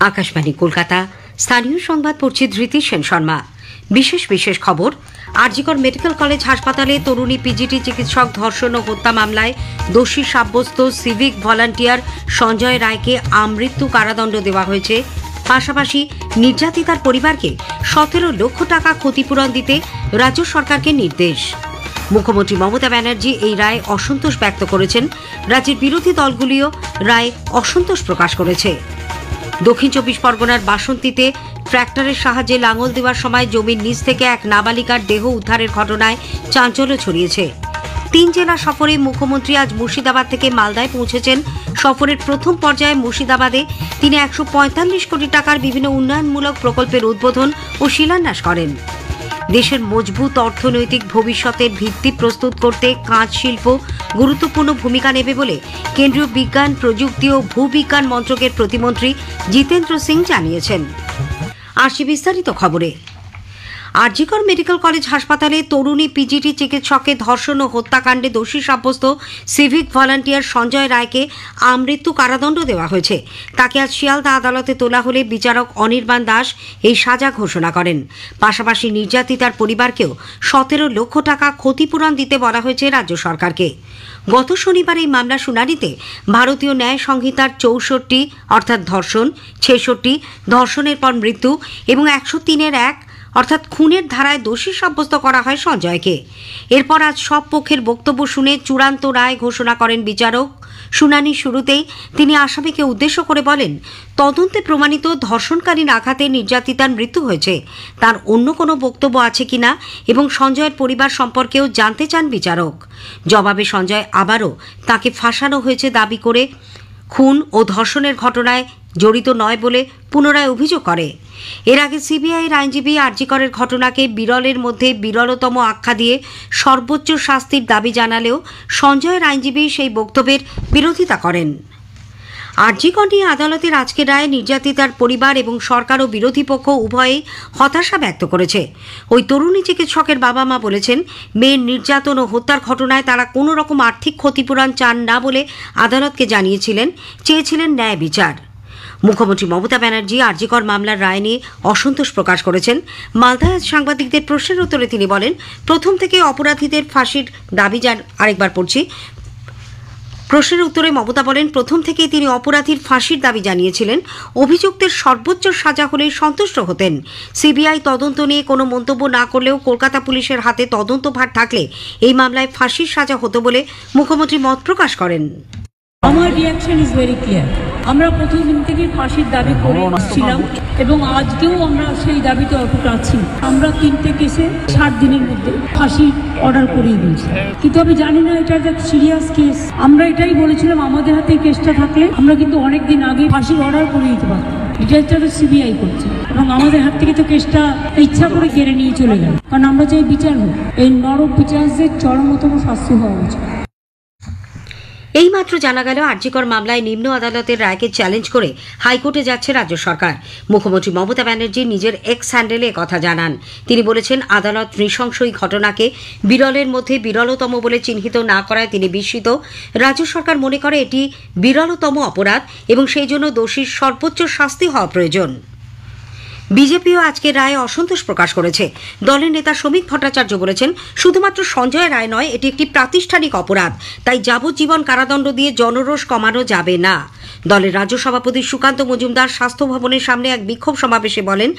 আকাশবাণী কলকাতা। স্থানীয় সংবাদ পড়ছি ধৃতি সেন শর্মা। বিশেষ খবর। আরজিকর মেডিকেল কলেজ হাসপাতালে তরুণী পিজিটি চিকিৎসক ধর্ষণ ও হত্যা মামলায় দোষী সাব্যস্ত সিভিক ভলান্টিয়ার সঞ্জয় রায়কে আমৃত্যু কারাদণ্ড দেওয়া হয়েছে। পাশাপাশি নির্যাতিতার পরিবারকে 17 লক্ষ টাকা ক্ষতিপূরণ দিতে রাজ্য সরকারকে নির্দেশ। মুখ্যমন্ত্রী মমতা ব্যানার্জি এই রায়ে অসন্তোষ ব্যক্ত করেছেন। রাজ্যের বিরোধী দলগুলিও রায়ে অসন্তোষ প্রকাশ করেছে। দক্ষিণ 24 পরগনার বাসন্তীতে ট্র্যাক্টরের সাহায্যে লাঙল দেওয়ার সময় জমির নিচ থেকে এক নাবালিকার দেহ উদ্ধারের ঘটনায় চাঞ্চল্য ছড়িয়েছে। 3 জেলা সফরে মুখ্যমন্ত্রী আজ মুর্শিদাবাদ থেকে মালদায় পৌঁছেছেন। সফরের প্রথম পর্যায়ে মুর্শিদাবাদে তিনি 145 কোটি টাকার বিভিন্ন উন্নয়নমূলক প্রকল্পের উদ্বোধন ও শিলান্যাস করেন। দেশের মজবুত অর্থনৈতিক ভবিষ্যতের ভিত্তি প্রস্তুত করতে কাঁচ শিল্প গুরুত্বপূর্ণ ভূমিকা নেবে বলে কেন্দ্রীয় বিজ্ঞান প্রযুক্তি ও ভূবিজ্ঞান মন্ত্রকের প্রতিমন্ত্রী জিতেন্দ্র সিং জানিয়েছেন। আসি বিস্তারিত খবরে। আরজিকর মেডিকেল কলেজ হাসপাতালে তরুণী পিজিটি চিকিৎসকের ধর্ষণ ও হত্যাকাণ্ডে দোষী সাব্যস্ত সিভিক ভলান্টিয়ার সঞ্জয় রায়কে আমৃত্যু কারাদণ্ড দেওয়া হয়েছে। তাকে আজ শিয়ালদা আদালতে তোলা হলে বিচারক অনির্বাণ দাস এই সাজা ঘোষণা করেন। পাশাপাশি নির্যাতিতার পরিবারকেও 17 লক্ষ টাকা ক্ষতিপূরণ দিতে বলা হয়েছে রাজ্য সরকারকে। গত শনিবার এই মামলা শুনানিতে ভারতীয় ন্যায় সংহিতার 64 অর্থাৎ ধর্ষণ, 66 ধর্ষণের পর মৃত্যু এবং 103(1) অর্থাৎ খুনের ধারায় দোষী সাব্যস্ত করা হয় সঞ্জয়কে। এরপর আজ সব পক্ষের বক্তব্য শুনে চূড়ান্ত রায় ঘোষণা করেন বিচারক। শুনানির শুরুতেই তিনি আসামিকে উদ্দেশ্য করে বলেন, তদন্তে প্রমাণিত ধর্ষণকারীর আঘাতে নির্যাতিতার মৃত্যু হয়েছে। তার অন্য কোনো বক্তব্য আছে কিনা এবং সঞ্জয়ের পরিবার সম্পর্কেও জানতে চান বিচারক। জবাবে সঞ্জয় আবারও তাকে ফাঁসানো হয়েছে দাবি করে খুন ও ধর্ষণের ঘটনায় জড়িত নয় বলে পুনরায় অভিযোগ করে। এর আগে সিবিআইয়ের আইনজীবী আরজিকরের ঘটনাকে বিরলের মধ্যে বিরলতম আখ্যা দিয়ে সর্বোচ্চ শাস্তির দাবি জানালেও সঞ্জয়ের আইনজীবী সেই বক্তব্যের বিরোধিতা করেন। আরজিকর নিয়ে আদালতের আজকের রায়ে নির্যাতিতার পরিবার এবং সরকার ও বিরোধী পক্ষ উভয়েই হতাশা ব্যক্ত করেছে। ওই তরুণী চিকিৎসকের বাবা মা বলেছেন, মেয়ের নির্যাতন ও হত্যার ঘটনায় তারা কোনো রকম আর্থিক ক্ষতিপূরণ চান না বলে আদালতকে চেয়েছিলেন ন্যায় বিচার। মুখ্যমন্ত্রী মমতা ব্যানার্জি আরজিকর মামলার রায় নিয়ে অসন্তোষ প্রকাশ করেছেন। মালদায় সাংবাদিকদের প্রশ্নের উত্তরে তিনি বলেন, প্রথম থেকে অপরাধীদের ফাঁসির দাবি প্রশ্নের উত্তরে মমতা বলেন, প্রথম থেকেই তিনি অপরাধীর ফাঁসির দাবি জানিয়েছিলেন। অভিযুক্তের সর্বোচ্চ সাজা হলেই সন্তুষ্ট হতেন। সিবিআই তদন্ত নিয়ে কোনো মন্তব্য না করলেও কলকাতা পুলিশের হাতে তদন্তভার থাকলে এই মামলায় ফাঁসির সাজা হতো বলে মুখ্যমন্ত্রী মত প্রকাশ করেন। আমার রিয়াকশন ইজ ভেরি ক্লিয়ার। আমরা প্রথম দিন থেকে ফাঁসির দাবি করে আসছিলাম এবং আজকেও আমরা সেই দাবিতে অটুট আছি। আমরা 3টে কেসে 60 দিনের মধ্যে ফাঁসি অর্ডার করিয়ে দিয়েছি, কিন্তু আমি জানি না এটা একটা সিরিয়াস কেস। আমরা এটাই বলেছিলাম, আমাদের হাতে এই কেসটা থাকলে আমরা কিন্তু অনেক দিন আগে ফাঁসির অর্ডার করে দিতে পারতাম। ডিটেলসটা তো সিবিআই করছে এবং আমাদের হাত থেকে তো কেসটা ইচ্ছা করে কেড়ে নিয়ে চলে গেল। কারণ আমরা চাই বিচার হোক, এই নরক বিচারদের চরমতম শাস্তি হওয়া উচিত। এইমাত্র জানা গেল আরজিকর মামলায় নিম্ন আদালতের রায়কে চ্যালেঞ্জ করে হাইকোর্টে যাচ্ছে রাজ্য সরকার। মুখ্যমন্ত্রী মমতা ব্যানার্জি নিজের এক্স হ্যান্ডেলে কথা জানান। তিনি বলেছেন, আদালত নৃশংস এই ঘটনাকে বিরলের মধ্যে বিরলতম বলে চিহ্নিত না করায় তিনি বিস্মিত। রাজ্য সরকার মনে করে এটি বিরলতম অপরাধ এবং সেই জন্য দোষীর সর্বোচ্চ শাস্তি হওয়া প্রয়োজন। বিজেপিও আজকের রায়ে অসন্তোষ প্রকাশ করেছে। দলের নেতা শ্রমিক ভট্টাচার্য বলেছেন, শুধুমাত্র সঞ্জয় রায় নয়, এটি একটি প্রাতিষ্ঠানিক অপরাধ, তাই যাবজ্জীবন কারাদণ্ড দিয়ে জনরোষ কমানো যাবে না। দলের রাজ্য সভাপতি সুকান্ত মজুমদার স্বাস্থ্য ভবনের সামনে এক বিক্ষোভ সমাবেশে বলেন,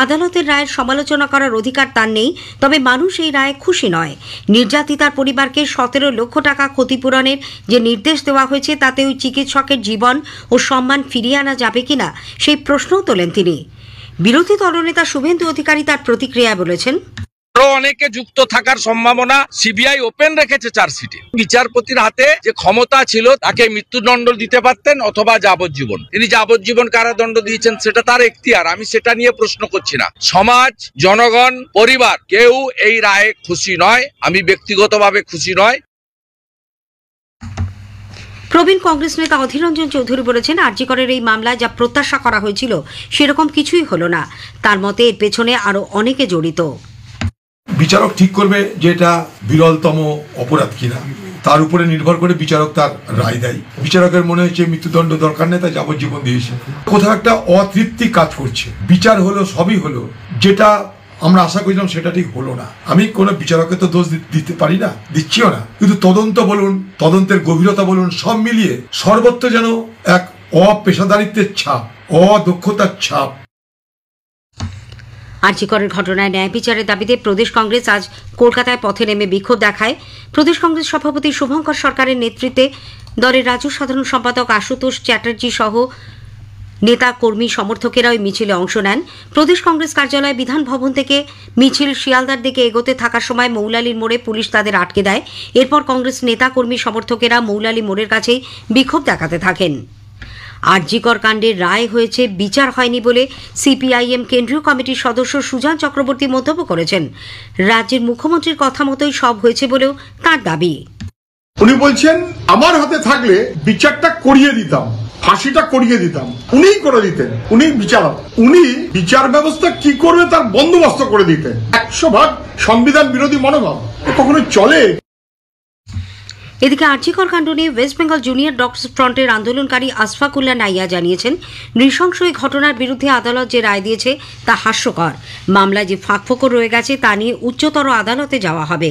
আদালতের রায়ের সমালোচনা করার অধিকার তার নেই, তবে মানুষ এই রায়ে খুশি নয়। নির্যাতিতার পরিবারকে 17 লক্ষ টাকা ক্ষতিপূরণের যে নির্দেশ দেওয়া হয়েছে তাতে ওই চিকিৎসকের জীবন ও সম্মান ফিরিয়ে আনা যাবে কিনা সেই প্রশ্নও তোলেন তিনি। বিরোধী দলনেতা শুভেন্দু অধিকারী তার প্রতিক্রিয়ায় বলেছেন, আরো অনেকে যুক্ত থাকার সম্ভাবনা সিবিআই ওপেন রেখেছে চার্জশিটে। বিচারপতির হাতে যে ক্ষমতা ছিল, তাকে মৃত্যুদণ্ড দিতে পারতেন অথবা যাবজ্জীবন। তিনি যাবজ্জীবন কারাদণ্ড দিয়েছেন, সেটা তার এখতিয়ার, আমি সেটা নিয়ে প্রশ্ন করছি না। সমাজ, জনগণ, পরিবার কেউ এই রায়ে খুশি নয়, আমি ব্যক্তিগতভাবে খুশি নয়। প্রবীণ কংগ্রেস নেতা অধীর রঞ্জন চৌধুরী বলেছেন, আরজিকরের এই মামলায় যা প্রত্যাশা করা হয়েছিল সেরকম কিছুই হলো না। তার মতে এর পেছনে আরো অনেকে জড়িত। বিচারক ঠিক করবে যে এটা বিরলতম অপরাধ কিনা। তার উপরে নির্ভর করে বিচারক তার রায় দেয়। বিচারকের মনে হয়েছে মৃত্যুদণ্ড দরকার নেই, তাই যাবজ্জীবন দিয়েছে। কোথাও একটা অতৃপ্তি কাজ করছে। বিচার হলো, সবই হলো, যেটা আমরা আশা করেছিলাম সেটা ঠিক হলো না। আমি কোনো বিচারককে তো দোষ দিতে পারি না, দিচ্ছিও না, কিন্তু তদন্ত বলুন, তদন্তের গভীরতা বলুন, সব মিলিয়ে সর্বত্র যেন এক অপেশাদারিত্বের ছাপ, অদক্ষতার ছাপ। আরজি করের ঘটনায় ন্যায় বিচারের দাবিতে প্রদেশ কংগ্রেস আজ কলকাতায় পথে নেমে বিক্ষোভ দেখায়। প্রদেশ কংগ্রেস সভাপতি শুভঙ্কর সরকারের নেতৃত্বে দলের রাজ্য সাধারণ সম্পাদক আশুতোষ চ্যাটার্জি সহ নেতা কর্মী সমর্থকেরা ওই মিছিলে অংশ নেন। প্রদেশ কংগ্রেস কার্যালয় বিধান ভবন থেকে মিছিল শিয়ালদার দিকে এগোতে থাকার সময় মৌলালির মোড়ে পুলিশ তাদের আটকে দেয়। এরপর কংগ্রেস নেতা কর্মী সমর্থকেরা মৌলালি মোড়ের কাছেই বিক্ষোভ দেখাতে থাকেন। আরজি কর কাণ্ডের রায় হয়েছে, বিচার হয়নি বলে সিপিআইএম কেন্দ্রীয় কমিটির সদস্য সুজান চক্রবর্তী মন্তব্য করেছেন। রাজ্যের মুখ্যমন্ত্রীর কথা মতোই সব হয়েছে বলেও তাঁর দাবি। উনি বলছেন আমার হাতে থাকলে বিচারটা করিয়ে দিতাম, ফাঁসিটা করিয়ে দিতাম। উনিই করে দিতেন, উনি বিচারক, উনি বিচার ব্যবস্থা কি করবে তার বন্দোবস্ত করে দিতেন। 100% সংবিধান বিরোধী মনোভাব কখনো চলে? এদিকে আরজি কর কাণ্ড নিয়ে ওয়েস্ট বেঙ্গল জুনিয়র ডক্টরস ফ্রন্টের আন্দোলনকারী আশফাকুল্লাহ নাইয়া জানিয়েছেন, নৃশংস এই ঘটনার বিরুদ্ধে আদালত যে রায় দিয়েছে তা হাস্যকর। মামলায় যে ফাঁকফোকর রয়ে গেছে তা নিয়ে উচ্চতর আদালতে যাওয়া হবে।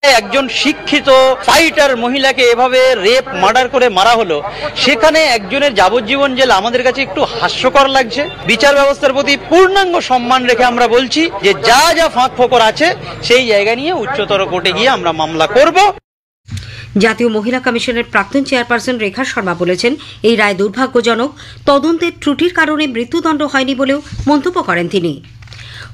একজন শিক্ষিত ফাইটার মহিলাকে এভাবে রেপ মার্ডার করে মারা হলো, সেখানে একজনের যাবজ্জীবন জেল আমাদের কাছে একটু হাস্যকর লাগছে। বিচার ব্যবস্থার প্রতি পূর্ণাঙ্গ সম্মান রেখে আমরা বলছি যে যা যা ফাঁকফোকর আছে সেই জায়গা নিয়ে উচ্চতর কোর্টে গিয়ে আমরা মামলা করব। জাতীয় মহিলা কমিশনের প্রাক্তন চেয়ারপারসন রেখা শর্মা বলেছেন, এই রায় দুর্ভাগ্যজনক। তদন্তের ত্রুটির কারণে মৃত্যুদণ্ড হয়নি বলেও মন্তব্য করেন তিনি।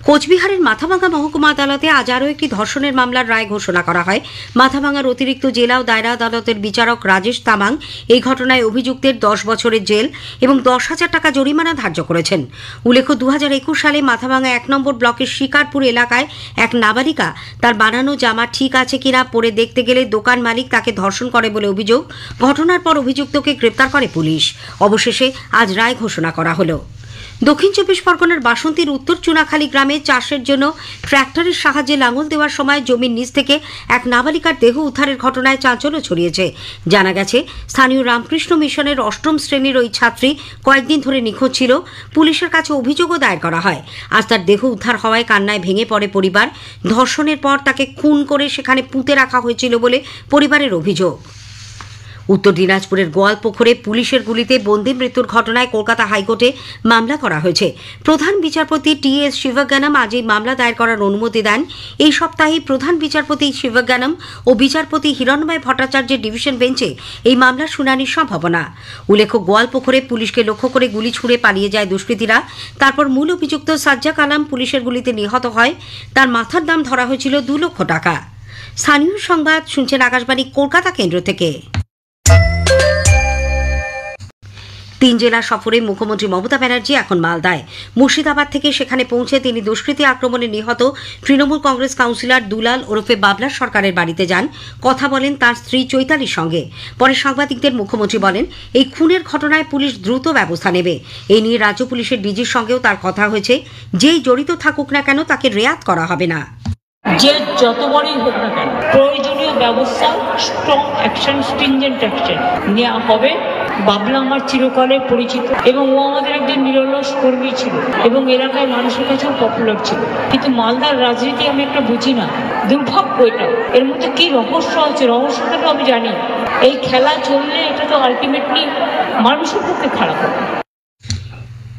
কোচবিহারের মাথাভাঙ্গা মহকুমা আদালতে আজ আরও একটি ধর্ষণের মামলার রায় ঘোষণা করা হয়। মাথাভাঙ্গার অতিরিক্ত জেলা ও দায়রা আদালতের বিচারক রাজেশ তামাং এই ঘটনায় অভিযুক্তের 10 বছরের জেল এবং 10,000 টাকা জরিমানা ধার্য করেছেন। উল্লেখ্য, 2021 সালে মাথাভাঙ্গা 1 নম্বর ব্লকের শিকারপুর এলাকায় এক নাবালিকা তার বানানো জামা ঠিক আছে কিনা পরে দেখতে গেলে দোকান মালিক তাকে ধর্ষণ করে বলে অভিযোগ। ঘটনার পর অভিযুক্তকে গ্রেপ্তার করে পুলিশ। অবশেষে আজ রায় ঘোষণা করা হলো। দক্ষিণ 24 পরগনার বাসন্তীর উত্তর চুনাখালী গ্রামে চাষের জন্য ট্র্যাক্টরের সাহায্যে লাঙল দেওয়ার সময় জমির নিচ থেকে এক নাবালিকার দেহ উদ্ধারের ঘটনায় চাঞ্চল্য ছড়িয়েছে। জানা গেছে, স্থানীয় রামকৃষ্ণ মিশনের 8ম শ্রেণীর ওই ছাত্রী কয়েকদিন ধরে নিখোঁজ ছিল। পুলিশের কাছে অভিযোগও দায়ের করা হয়। আজ তার দেহ উদ্ধার হওয়ায় কান্নায় ভেঙে পড়ে পরিবার। ধর্ষণের পর তাকে খুন করে সেখানে পুঁতে রাখা হয়েছিল বলে পরিবারের অভিযোগ। উত্তর দিনাজপুরের গোয়ালপুকুরে পুলিশের গুলিতে বন্দী মৃত্যুর ঘটনায় কলকাতা হাইকোর্টে মামলা করা হয়েছে। প্রধান বিচারপতি টি.এস. শিবজ্ঞানম আজ এই মামলা দায়ের করার অনুমতি দেন। এই সপ্তাহেই প্রধান বিচারপতি শিবজ্ঞানম ও বিচারপতি হিরণময় ভট্টাচার্যের ডিভিশন বেঞ্চে এই মামলার শুনানির সম্ভাবনা। উল্লেখ্য, গোয়ালপুকুরে পুলিশকে লক্ষ্য করে গুলি ছুঁড়ে পালিয়ে যায় দুষ্কৃতীরা। তারপর মূল অভিযুক্ত সাজ্জাক আলম পুলিশের গুলিতে নিহত হয়। তার মাথার দাম ধরা হয়েছিল 2 লক্ষ টাকা। স্থানীয় সংবাদ শুনছেন আকাশবাণী কলকাতা কেন্দ্র থেকে। 3 জেলা সফরে মুখ্যমন্ত্রী মমতা ব্যানার্জি এখন মালদায়। মুর্শিদাবাদ থেকে সেখানে পৌঁছে তিনি দুষ্কৃতী আক্রমণে নিহত তৃণমূল কংগ্রেস কাউন্সিলর দুলাল ওরফে বাবলা সরকারের বাড়িতে যান। কথা বলেন তার স্ত্রী চৈতালির সঙ্গে। পরে সাংবাদিকদের মুখ্যমন্ত্রী বলেন, এই খুনের ঘটনায় পুলিশ দ্রুত ব্যবস্থা নেবে। এই নিয়ে রাজ্য পুলিশের ডিজির সঙ্গেও তার কথা হয়েছে। যেই জড়িত থাকুক না কেন তাকে রেয়াত করা হবে না। যে যত বড়ই হোক না কেন প্রয়োজনীয় ব্যবস্থা, স্ট্রং অ্যাকশন, স্ট্রিনজেন্ট অ্যাকশন নেওয়া হবে। বাবলা আমার চিরকালে পরিচিত এবং ও আমাদের একজন নিরলস কর্মী ছিল এবং এলাকায় মানুষের কাছেও পপুলার ছিল। কিন্তু মালদার রাজনীতি আমি একটা বুঝি না, দুর্ভাগ্য এটা। এর মধ্যে কি রহস্য আছে, রহস্যটা তো আমি জানি। এই খেলা চললে এটা তো আলটিমেটলি মানুষের পক্ষে খারাপ হবে।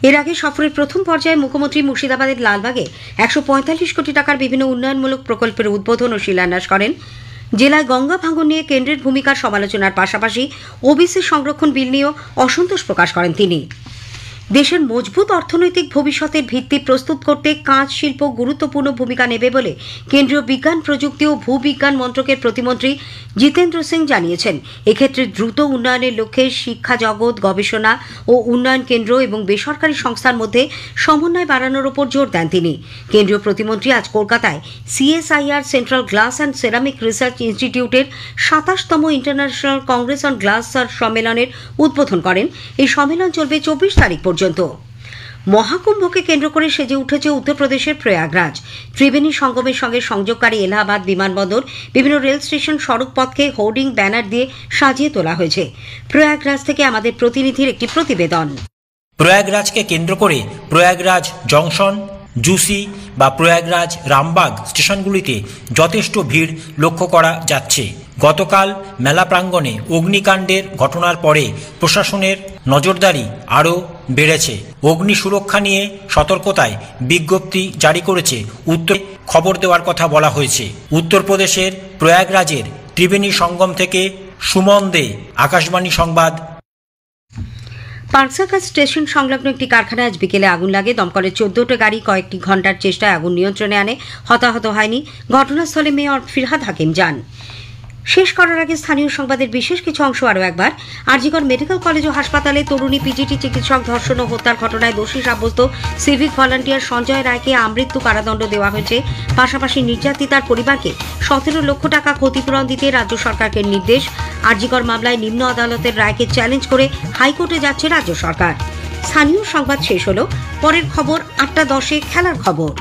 এর আগে সফরের প্রথম পর্যায়ে মুখ্যমন্ত্রী মুর্শিদাবাদের লালবাগে 145 কোটি টাকার বিভিন্ন উন্নয়নমূলক প্রকল্পের উদ্বোধন ও শিলান্যাস করেন। জেলায় গঙ্গা ভাঙন নিয়ে কেন্দ্রের ভূমিকার সমালোচনার পাশাপাশি ওবিসি সংরক্ষণ বিল নিয়েও অসন্তোষ প্রকাশ করেন তিনি। দেশের মজবুত অর্থনৈতিক ভবিষ্যতের ভিত্তি প্রস্তুত করতে কাঁচ শিল্প গুরুত্বপূর্ণ ভূমিকা নেবে বলে কেন্দ্রীয় বিজ্ঞান প্রযুক্তি ও ভূবিজ্ঞান মন্ত্রকের প্রতিমন্ত্রী জিতেন্দ্র সিং জানিয়েছেন। এক্ষেত্রে দ্রুত উন্নয়নের লক্ষ্যে শিক্ষা জগৎ, গবেষণা ও উন্নয়ন কেন্দ্র এবং বেসরকারি সংস্থার মধ্যে সমন্বয় বাড়ানোর উপর জোর দেন তিনি। কেন্দ্রীয় প্রতিমন্ত্রী আজ কলকাতায় CSIR central glass and ceramic research ইনস্টিটিউটের 27তম ইন্টারন্যাশনাল কংগ্রেস অন গ্লাস সম্মেলনের উদ্বোধন করেন। এই সম্মেলন চলবে 24 তারিখ পর্যন্ত। মহাকুম্ভকে কেন্দ্র করে সেজে উঠেছে উত্তরপ্রদেশের প্রয়াগরাজ। ত্রিবেণী সঙ্গমের সঙ্গে সংযোগকারী এলাহাবাদ বিমানবন্দর, বিভিন্ন রেল স্টেশন, সড়ক পথকে হোর্ডিং ব্যানার দিয়ে সাজিয়ে তোলা হয়েছে। প্রয়াগরাজ থেকে আমাদের প্রতিনিধির একটি প্রতিবেদন। প্রয়াগরাজকে কেন্দ্র করে প্রয়াগরাজ জংশন, জুসি বা প্রয়াগরাজ রামবাগ স্টেশনগুলিতে যথেষ্ট ভিড় লক্ষ্য করা যাচ্ছে। গতকাল মেলা প্রাঙ্গণে অগ্নিকাণ্ডের ঘটনার পরে প্রশাসনের নজরদারি আরও বেড়েছে। অগ্নি সুরক্ষা নিয়ে সতর্কতায় বিজ্ঞপ্তি জারি করেছে উত্তর। খবর দেওয়ার কথা বলা হয়েছে। উত্তরপ্রদেশের প্রয়াগরাজের ত্রিবেণী সঙ্গম থেকে সুমন দে, আকাশবাণী সংবাদ। পার্কসার্কাস স্টেশন সংলগ্ন একটি কারখানায় আজ বিকেলে আগুন লাগে। দমকলের 14টা গাড়ি কয়েকটি ঘণ্টার চেষ্টায় আগুন নিয়ন্ত্রণে আনে। হতাহত হয়নি। ঘটনাস্থলে মেয়র ফিরহাদ হাকিম যান। শেষ করার আগে স্থানীয় সংবাদের বিশেষ কিছু অংশ আরও একবার। আরজিকর মেডিকেল কলেজ ও হাসপাতালে তরুণী পিজিটি চিকিৎসক ধর্ষণ ও হত্যার ঘটনায় দোষী সাব্যস্ত সিভিক ভলান্টিয়ার সঞ্জয় রায়কে আমৃত্যু কারাদণ্ড দেওয়া হয়েছে। পাশাপাশি নির্যাতিতার পরিবারকে 17 লক্ষ টাকা ক্ষতিপূরণ দিতে রাজ্য সরকারকে নির্দেশ। আরজিকর মামলায় নিম্ন আদালতের রায়কে চ্যালেঞ্জ করে হাইকোর্টে যাচ্ছে রাজ্য সরকার। স্থানীয় সংবাদ শেষ হলো। পরের খবর 8টা 10-এ খেলার খবর।